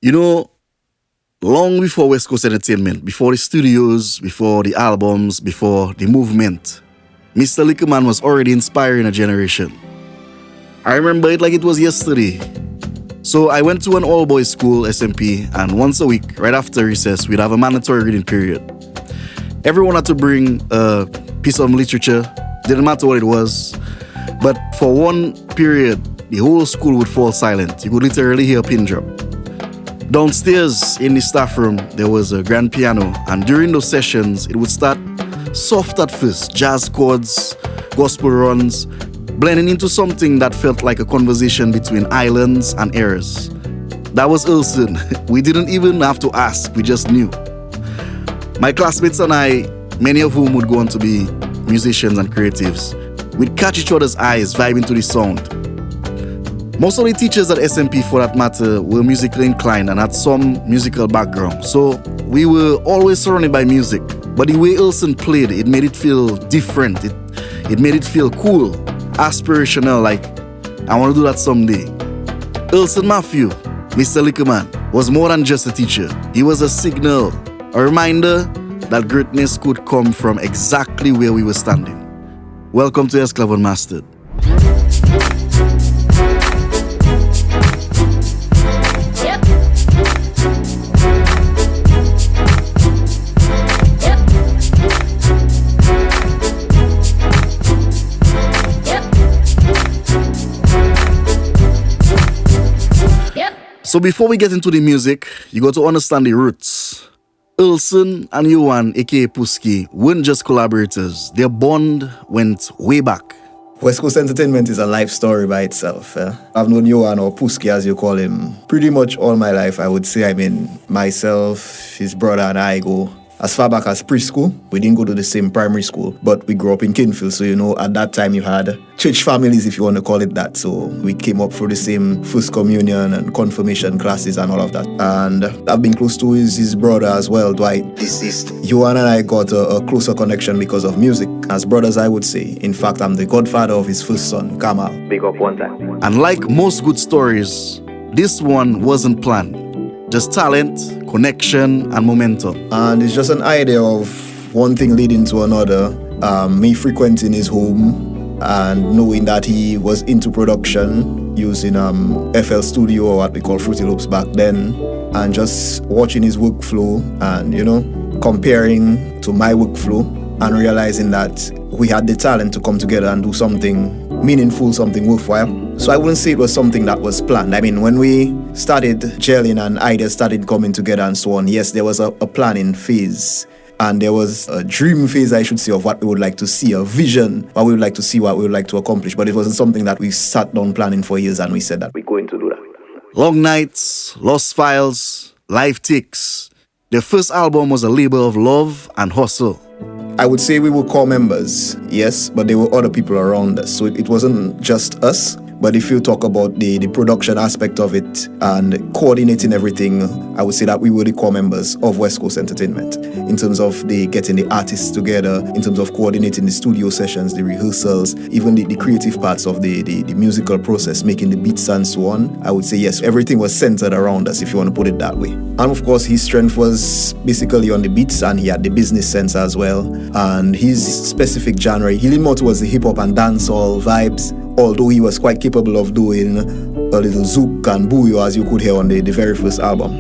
You know, long before West Coast Entertainment, before the studios, before the albums, before the movement, Mr. Likkle Man was already inspiring a generation. I remember it like it was yesterday. So I went to an all-boys school, SMP, and once a week, right after recess, we'd have a mandatory reading period. Everyone had to bring a piece of literature, didn't matter what it was, but for one period, the whole school would fall silent. You could literally hear a pin drop. Downstairs in the staff room, there was a grand piano, and during those sessions, it would start soft at first, jazz chords, gospel runs, blending into something that felt like a conversation between islands and airs. That was Earlson. We didn't even have to ask, we just knew. My classmates and I, many of whom would go on to be musicians and creatives, we'd catch each other's eyes vibing to the sound. Most of the teachers at SMP, for that matter, were musically inclined and had some musical background, so we were always surrounded by music. But the way Earlson played, it made it feel different. It made it feel cool, aspirational, like I want to do that someday. Earlson Mathew, Mr. Likkle Man, was more than just a teacher. He was a signal, a reminder that greatness could come from exactly where we were standing. Welcome to Esclav Unmastered. So before we get into the music, you got to understand the roots. Earlson and Bouyon, aka Puski, weren't just collaborators. Their bond went way back. West Coast Entertainment is a life story by itself. I've known Bouyon, or Puski as you call him, pretty much all my life. I would say, myself, his brother and I go as far back as preschool. We didn't go to the same primary school, but we grew up in Kinfield. So, at that time you had church families, if you want to call it that. So we came up through the same first communion and confirmation classes and all of that. And I've been close to his brother as well, Dwight, deceased. Bouyon and I got a closer connection because of music. As brothers, I would say. In fact, I'm the godfather of his first son, Kamal. Big up one time. And like most good stories, this one wasn't planned. Just talent, connection, and momentum. And it's just an idea of one thing leading to another. Me frequenting his home and knowing that he was into production using FL Studio, or what we call Fruity Loops back then, and just watching his workflow and, comparing to my workflow and realizing that we had the talent to come together and do something meaningful, something worthwhile. So I wouldn't say it was something that was planned. When we started gelling and ideas started coming together and so on, yes, there was a planning phase. And there was a dream phase, I should say, of what we would like to see, a vision, what we would like to see, what we would like to accomplish. But it wasn't something that we sat down planning for years and we said that we're going to do that. Long nights, lost files, life ticks. Their first album was a labor of love and hustle. I would say we were core members, yes, but there were other people around us. So it wasn't just us. But if you talk about the production aspect of it and coordinating everything, I would say that we were the core members of West Coast Entertainment in terms of getting the artists together, in terms of coordinating the studio sessions, the rehearsals, even the creative parts of the musical process, making the beats and so on. I would say, yes, everything was centered around us, if you want to put it that way. And of course, his strength was basically on the beats, and he had the business sense as well. And his specific genre, he leaned more towards the hip-hop and dancehall vibes, although he was quite capable of doing a little zouk and bouyon, as you could hear on the very first album.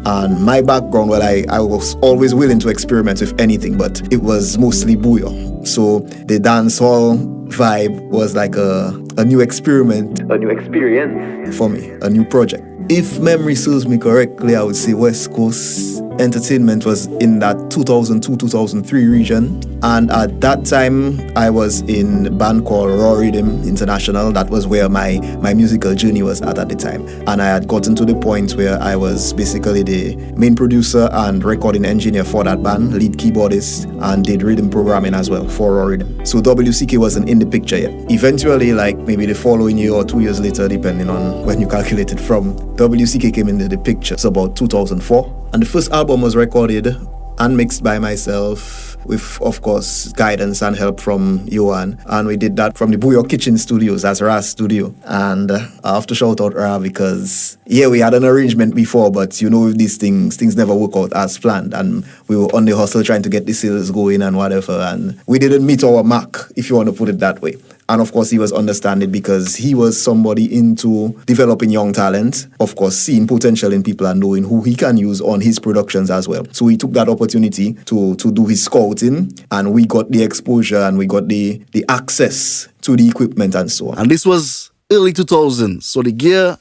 And my background, well, I was always willing to experiment with anything, but it was mostly bouyon. So the dancehall vibe was like a new experiment, a new experience for me, a new project. If memory serves me correctly, I would say West Coast Entertainment was in that 2002-2003 region. And at that time, I was in a band called Raw Rhythm International. That was where my musical journey was at the time. And I had gotten to the point where I was basically the main producer and recording engineer for that band, lead keyboardist, and did rhythm programming as well for Raw Rhythm. So WCK wasn't in the picture yet. Eventually, like maybe the following year or 2 years later, depending on when you calculate it from, WCK came into the picture. It's about 2004. And the first album was recorded and mixed by myself with, of course, guidance and help from Johan. And we did that from the Bouyon Kitchen Studios, that's Ra's studio. And I have to shout out Ra because, yeah, we had an arrangement before, but you know, with these things never work out as planned. And we were on the hustle trying to get the sales going and whatever. And we didn't meet our mark, if you want to put it that way. And of course, he was understanding because he was somebody into developing young talent, of course, seeing potential in people and knowing who he can use on his productions as well. So he took that opportunity to do his scouting, and we got the exposure and we got the access to the equipment and so on. And this was early 2000s, so the gear,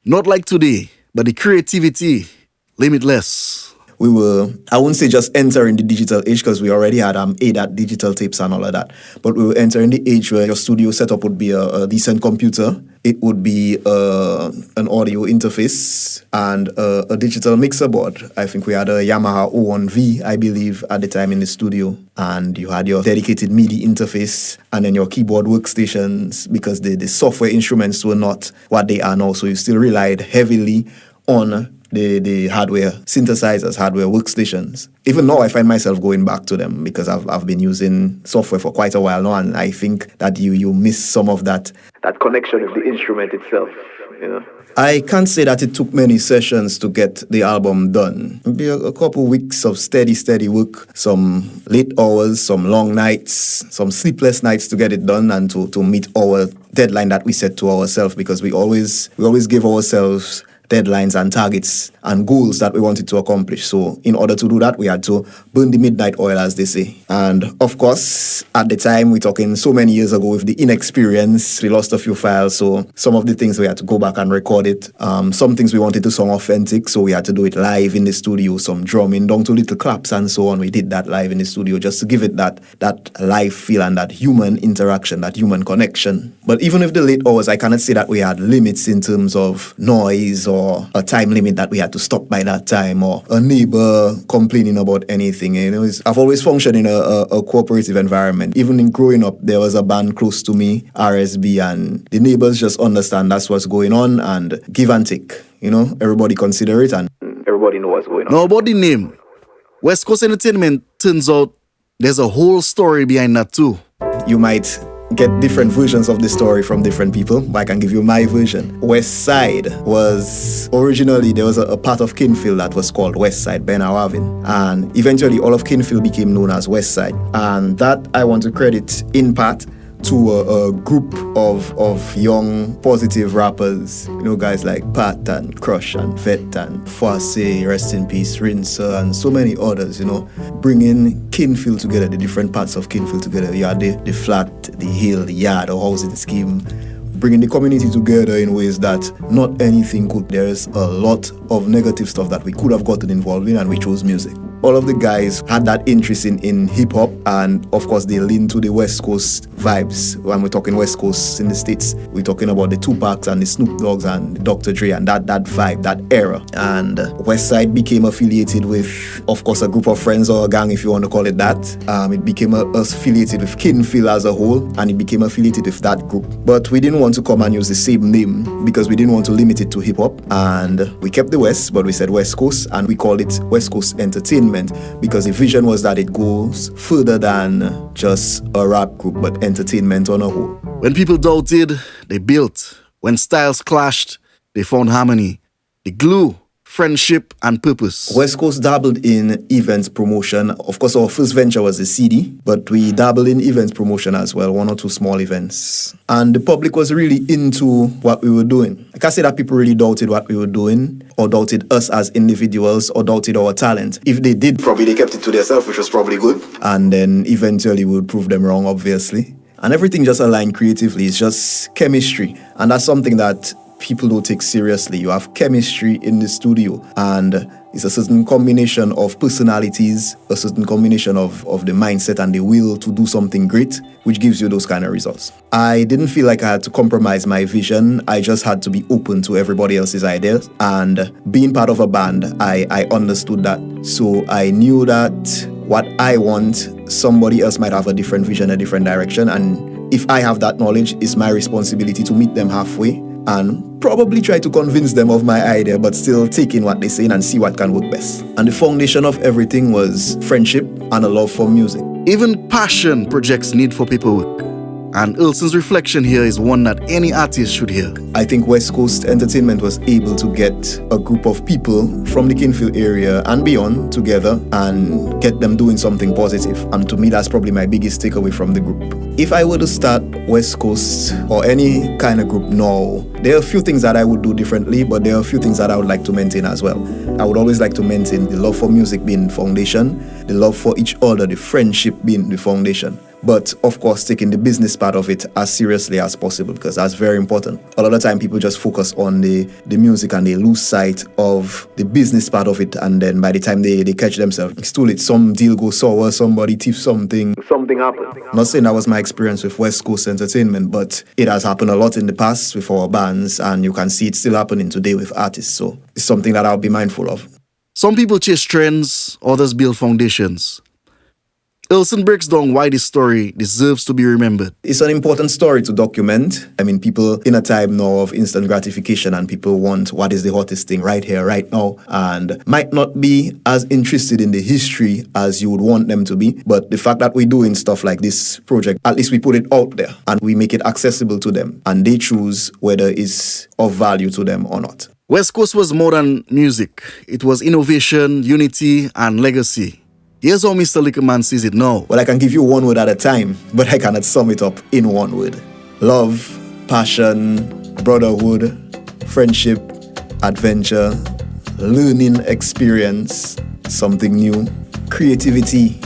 not like today, but the creativity, limitless. We were, I wouldn't say just entering the digital age because we already had ADAT digital tapes and all of that, but we were entering the age where your studio setup would be a decent computer, it would be an audio interface and a digital mixer board. I think we had a Yamaha 01V, I believe, at the time in the studio, and you had your dedicated MIDI interface and then your keyboard workstations because the software instruments were not what they are now, so you still relied heavily on the hardware synthesizers, hardware workstations. Even now, I find myself going back to them because I've been using software for quite a while now, and I think that you miss some of that connection with the instrument itself, you know. I can't say that it took many sessions to get the album done. Maybe a couple weeks of steady work, some late hours, some long nights, some sleepless nights to get it done and to meet our deadline that we set to ourselves, because we always give ourselves deadlines and targets and goals that we wanted to accomplish. So in order to do that, we had to burn the midnight oil, as they say. And of course, at the time, we're talking so many years ago, with the inexperience, we lost a few files. So some of the things we had to go back and record it. Some things we wanted to sound authentic, so we had to do it live in the studio, some drumming down to little claps and so on. We did that live in the studio just to give it that live feel and that human interaction, that human connection. But even with the late hours, I cannot say that we had limits in terms of noise or a time limit that we had to stop by that time, or a neighbor complaining about anything. You know, I've always functioned in a cooperative environment. Even in growing up, there was a band close to me, RSB, and the neighbors just understand that's what's going on and give and take. You know, everybody consider it and everybody know what's going on. Now about the name, West Coast Entertainment, turns out there's a whole story behind that too. You might get different versions of the story from different people, but I can give you my version. West Side was originally, there was a part of Kinfield that was called West Side, Ben Awavin, and eventually all of Kinfield became known as West Side. And that I want to credit in part to a group of young positive rappers, you know, guys like Pat and Crush and Vet and Fosse, rest in peace, Rinser, and so many others, you know, bringing Kinfield together, the different parts of Kinfield together. You had the flat, the hill, the yard, the housing scheme, bringing the community together in ways that not anything could. There's a lot of negative stuff that we could have gotten involved in, and we chose music. All of the guys had that interest in hip-hop, and of course they lean to the West Coast vibes. When we're talking West Coast in the States, we're talking about the Tupacs and the Snoop Dogg's and the Dr. Dre and that vibe, that era. And West Side became affiliated with, of course, a group of friends or a gang, if you want to call it that. It became affiliated with Kinfield as a whole, and it became affiliated with that group. But we didn't want to come and use the same name because we didn't want to limit it to hip-hop. And we kept the West, but we said West Coast, and we called it West Coast Entertainment, because the vision was that it goes further than just a rap group, but entertainment on a whole. When people doubted, they built. When styles clashed, they found harmony. The glue, friendship, and purpose. West Coast dabbled in events promotion. Of course, our first venture was the CD, but we dabbled in events promotion as well, 1 or 2 small events. And the public was really into what we were doing. I can't say that people really doubted what we were doing, or doubted us as individuals, or doubted our talent. If they did, probably they kept it to themselves, which was probably good. And then eventually we would prove them wrong, obviously. And everything just aligned creatively. It's just chemistry. And that's something that people don't take seriously. You have chemistry in the studio, and it's a certain combination of personalities, a certain combination of the mindset and the will to do something great, which gives you those kind of results. I didn't feel like I had to compromise my vision. I just had to be open to everybody else's ideas. And being part of a band, I understood that. So I knew that what I want, somebody else might have a different vision, a different direction. And if I have that knowledge, it's my responsibility to meet them halfway and probably try to convince them of my idea, but still take in what they say and see what can work best. And the foundation of everything was friendship, and a love for music. Even passion projects need for paperwork. And Earlson's reflection here is one that any artist should hear. I think West Coast Entertainment was able to get a group of people from the Kinfield area and beyond together and get them doing something positive. And to me, that's probably my biggest takeaway from the group. If I were to start West Coast or any kind of group now, there are a few things that I would do differently, but there are a few things that I would like to maintain as well. I would always like to maintain the love for music being the foundation, the love for each other, the friendship being the foundation. But of course, taking the business part of it as seriously as possible, because that's very important. A lot of the time, people just focus on the music and they lose sight of the business part of it. And then by the time they catch themselves, it's too late. Some deal goes sour, somebody thief something happens. Not saying that was my experience with West Coast Entertainment, but it has happened a lot in the past with our bands, and you can see it still happening today with artists. So it's something that I'll be mindful of. Some people chase trends, others build foundations. Earlson breaks down why this story deserves to be remembered. It's an important story to document. I mean, people in a time now of instant gratification, and people want what is the hottest thing right here, right now, and might not be as interested in the history as you would want them to be. But the fact that we're doing stuff like this project, at least we put it out there and we make it accessible to them, and they choose whether it's of value to them or not. West Coast was more than music. It was innovation, unity, and legacy. Here's how Mr. Likkle Man sees it now. Well, I can give you one word at a time, but I cannot sum it up in one word. Love, passion, brotherhood, friendship, adventure, learning experience, something new, creativity,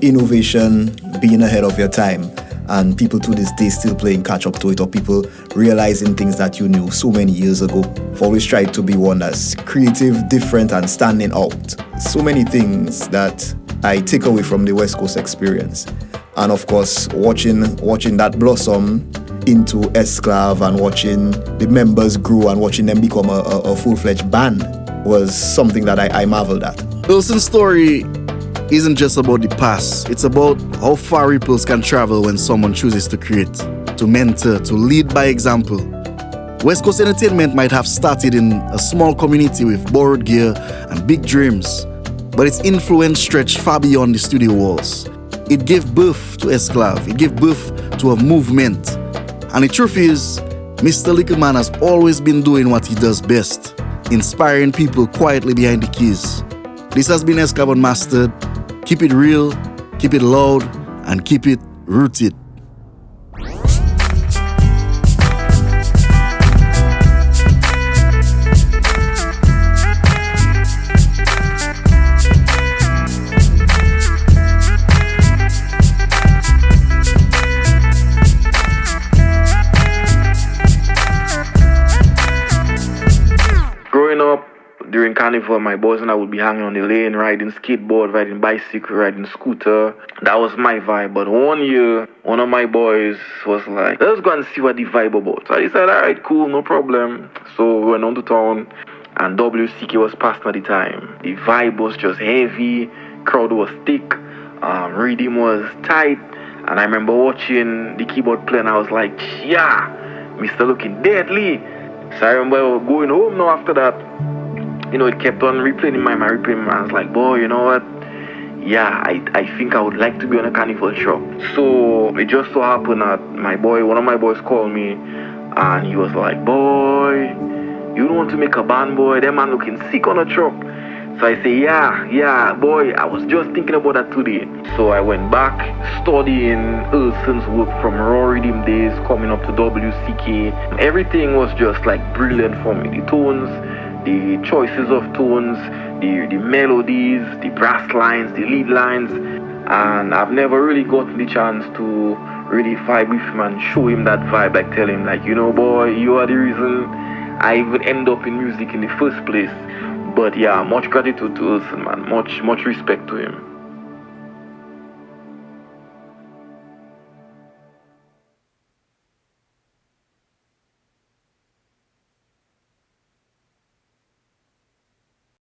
innovation, being ahead of your time. And people to this day still playing catch up to it, or people realizing things that you knew so many years ago. I've always tried to be one that's creative, different, and standing out. So many things that I take away from the West Coast experience. And of course, watching that blossom into Esclav and watching the members grow and watching them become a full-fledged band was something that I marveled at. Earlson's story isn't just about the past. It's about how far ripples can travel when someone chooses to create, to mentor, to lead by example. West Coast Entertainment might have started in a small community with borrowed gear and big dreams, but its influence stretched far beyond the studio walls. It gave birth to Esclav. It gave birth to a movement. And the truth is, Mr. Likkle Man has always been doing what he does best, inspiring people quietly behind the keys. This has been Esclav Unmastered. Keep it real, keep it loud, and keep it rooted. During Carnival, my boys and I would be hanging on the lane, riding skateboard, riding bicycle, riding scooter. That was my vibe. But one year, one of my boys was like, let's go and see what the vibe about. So I said, all right, cool, no problem. So we went on to town, and WCK was passing at the time. The vibe was just heavy, crowd was thick, rhythm was tight. And I remember watching the keyboard player, and I was like, yeah, Mr. looking deadly. So I remember going home now after that. You know, it kept on replaying in my mind. I was like, boy, you know what? Yeah, I think I would like to be on a carnival truck. So it just so happened that one of my boys called me, and he was like, boy, you don't want to make a band, boy? That man looking sick on a truck. So I say, yeah, boy, I was just thinking about that today. So I went back, studying Earlson's work from raw rhythm days, coming up to WCK. Everything was just like brilliant for me. The tones, the choices of tones, the melodies, the brass lines, the lead lines, and I've never really gotten the chance to really vibe with him and show him that vibe, like tell him like, you know, boy, you are the reason I even end up in music in the first place. But yeah, much gratitude to Earlson, man, much respect to him.